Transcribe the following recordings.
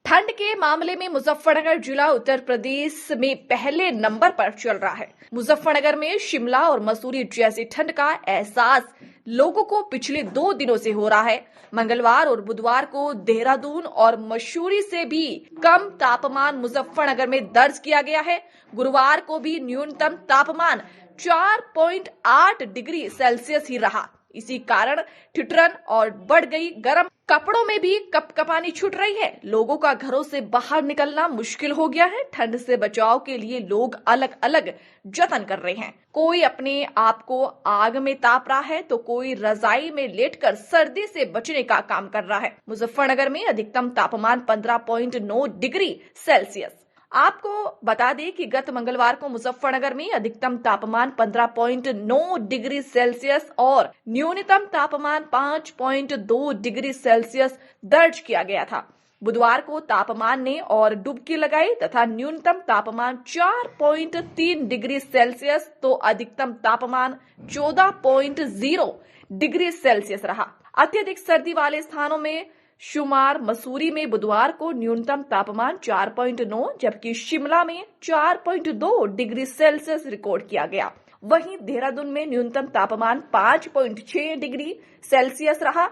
ठंड के मामले में मुजफ्फरनगर जिला उत्तर प्रदेश में पहले नंबर पर चल रहा है। मुजफ्फरनगर में शिमला और मसूरी जैसी ठंड का एहसास लोगों को पिछले 2 दिनों से हो रहा है। मंगलवार और बुधवार को देहरादून और मसूरी से भी कम तापमान मुजफ्फरनगर में दर्ज किया गया है। गुरुवार को भी न्यूनतम तापमान 4.8 डिग्री सेल्सियस ही रहा। इसी कारण ठिठुरन और बढ़ गई गर्म कपड़ों में भी कपकपानी छूट रही है। लोगों का घरों से बाहर निकलना मुश्किल हो गया है। ठंड से बचाव के लिए लोग अलग अलग जतन कर रहे हैं। कोई अपने आप को आग में ताप रहा है तो कोई रजाई में लेटकर सर्दी से बचने का काम कर रहा है। मुजफ्फरनगर में अधिकतम तापमान 15.9 डिग्री सेल्सियस। आपको बता दें कि गत मंगलवार को मुजफ्फरनगर में अधिकतम तापमान 15.9 डिग्री सेल्सियस और न्यूनतम तापमान 5.2 डिग्री सेल्सियस दर्ज किया गया था। बुधवार को तापमान ने और डुबकी लगाई तथा न्यूनतम तापमान 4.3 डिग्री सेल्सियस तो अधिकतम तापमान 14.0 डिग्री सेल्सियस रहा। अत्यधिक सर्दी वाले स्थानों में शुमार मसूरी में बुधवार को न्यूनतम तापमान 4.9 जबकि शिमला में 4.2 डिग्री सेल्सियस रिकॉर्ड किया गया। वहीं देहरादून में न्यूनतम तापमान 5.6 डिग्री सेल्सियस रहा।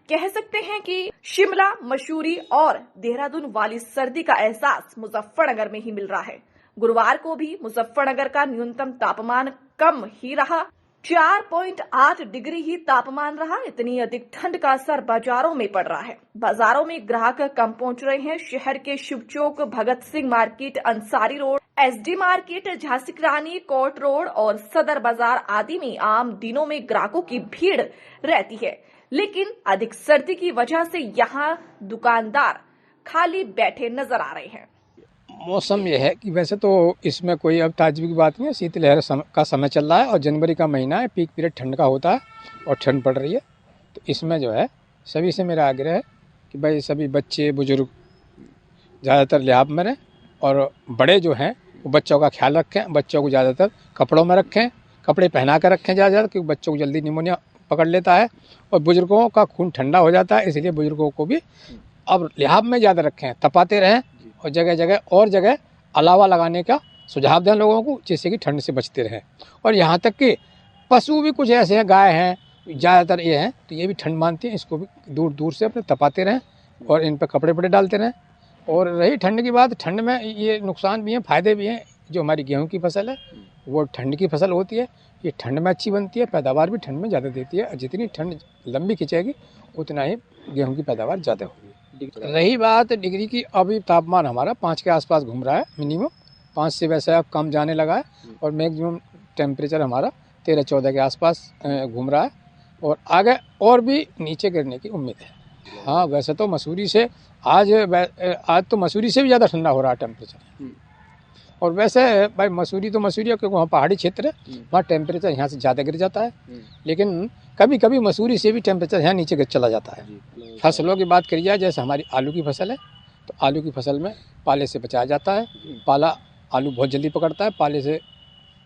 कह सकते हैं कि शिमला, मसूरी और देहरादून वाली सर्दी का एहसास मुजफ्फरनगर में ही मिल रहा है। गुरुवार को भी मुजफ्फरनगर का न्यूनतम तापमान कम ही रहा। 4.8 डिग्री ही तापमान रहा। इतनी अधिक ठंड का असर बाजारों में पड़ रहा है। बाजारों में ग्राहक कम पहुंच रहे हैं। शहर के Shivchowk, Bhagat Singh market, Ansari road, SD market, Jhansi की रानी, कोर्ट रोड और सदर बाजार आदि में आम दिनों में ग्राहकों की भीड़ रहती है, लेकिन अधिक सर्दी की वजह से यहाँ दुकानदार खाली बैठे नजर आ रहे हैं। मौसम यह है कि वैसे तो इसमें कोई अब ताज्जुब की बात नहीं है। शीतलहर का समय चल रहा है और जनवरी का महीना है, पीक पीरियड ठंड का होता है और ठंड पड़ रही है। तो इसमें जो है सभी से मेरा आग्रह है कि भाई सभी बच्चे बुजुर्ग ज़्यादातर लिहाफ में रहें और बड़े जो हैं वो बच्चों का ख्याल रखें। बच्चों को ज़्यादातर कपड़ों में रखें, कपड़े पहना कर रखें ज़्यादा, क्योंकि बच्चों को जल्दी निमोनिया पकड़ लेता है और बुजुर्गों का खून ठंडा हो जाता है। इसलिए बुजुर्गों को भी अब लिहाफ में ज़्यादा रखें, तपाते रहें और जगह जगह अलावा लगाने का सुझाव दें लोगों को, जिससे कि ठंड से बचते रहें। और यहाँ तक कि पशु भी कुछ ऐसे हैं, गाय हैं ज़्यादातर ये हैं, तो ये भी ठंड मानती हैं। इसको भी दूर दूर से अपने तपाते रहें और इन पर कपड़े वपड़े डालते रहें। और रही ठंड की बात, ठंड में ये नुकसान भी हैं, फ़ायदे भी हैं। जो हमारी गेहूँ की फसल है वो ठंड की फसल होती है। ये ठंड में अच्छी बनती है, पैदावार भी ठंड में ज़्यादा देती है। जितनी ठंड लंबी खिंचेगी उतना ही गेहूँ की पैदावार ज़्यादा होगी। रही बात डिग्री की, अभी तापमान हमारा 5 के आसपास घूम रहा है। मिनिमम 5 से वैसे अब कम जाने लगा है और मैक्सिमम टेम्परेचर हमारा 13-14 के आसपास घूम रहा है और आगे और भी नीचे गिरने की उम्मीद है। हाँ, वैसे तो मसूरी से आज तो मसूरी से भी ज़्यादा ठंडा हो रहा है टेम्परेचर। और वैसे भाई मसूरी तो मसूरी है क्योंकि वहाँ पहाड़ी क्षेत्र है, वहाँ टेम्परेचर यहाँ से ज़्यादा गिर जाता है। लेकिन कभी कभी मसूरी से भी टेम्परेचर यहाँ नीचे गिर चला जाता है। फसलों की बात करी जाए, जैसे हमारी आलू की फसल है तो आलू की फसल में पाले से बचाया जाता है। पाला आलू बहुत जल्दी पकड़ता है, पाले से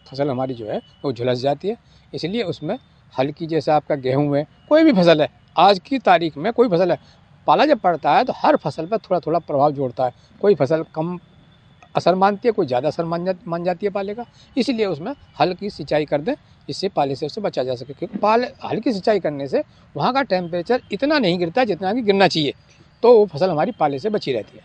फसल हमारी जो है वो झुलस जाती है। इसलिए उसमें हल्की, जैसे आपका गेहूँ है, कोई भी फसल है, आज की तारीख में कोई फसल है, पाला जब पड़ता है तो हर फसल पर थोड़ा थोड़ा प्रभाव जोड़ता है। कोई फसल कम असर मानती है, कोई ज़्यादा असर मान जाती है पाले का। इसलिए उसमें हल्की सिंचाई कर दें, जिससे पाले से उससे बचा जा सके। क्योंकि हल्की सिंचाई करने से वहाँ का टेम्परेचर इतना नहीं गिरता जितना कि गिरना चाहिए, तो वो फसल हमारी पाले से बची रहती है।